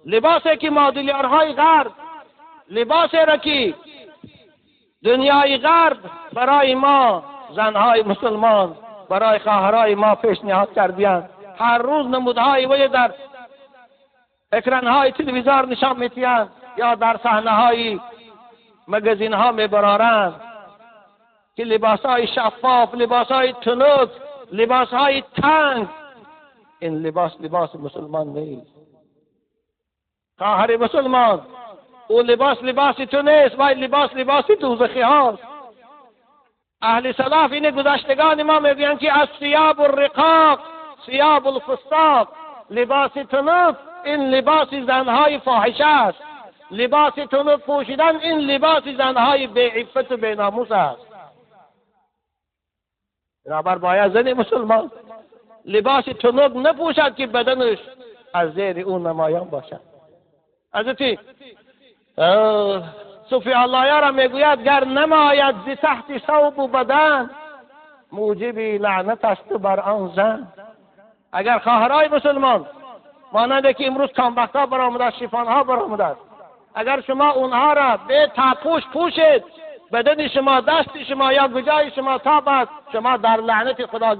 لباسی که مدلیارهای غرب، لباسی را که دنیای غرب برای ما زنهای مسلمان، برای خواهرای ما پیشنهاد کردند، هر روز نمودهای وی در اکرانهای تلویزیون نشان می‌دهند یا در صحنه‌های مگزین ها می‌برارند که لباسهای شفاف، لباسهای تنوک، لباسهای تنگ، این لباس مسلمان نیست. خواهر مسلمان، او لباس تو نیست، ولی لباس دوزخی هاست. اهل سلف این گذشتگان ما میگویند که از ثیاب الرقاق ثیاب الفساق، لباس تنوک این لباس زنهای فاحشه است، لباس تنوک پوشیدن این لباس زنهای بی‌عفت و بی‌ناموس است. بنابر باید زن مسلمان لباس تنوک نپوشد که بدنش از زیر اون نمایان باشد. حضرت صوفی الله را میگوید گر نماید ز تحت ثوب و بدن موجب لعنت است بر آن زن. اگر خواهرای مسلمان مانند که امروز کامبخت‌ها برآمده، شیفان‌ها برآمده، اگر شما اونها را به تاپوش پوشید، بدن شما، دست شما یا گوشای شما تاب است، شما در لعنت خدا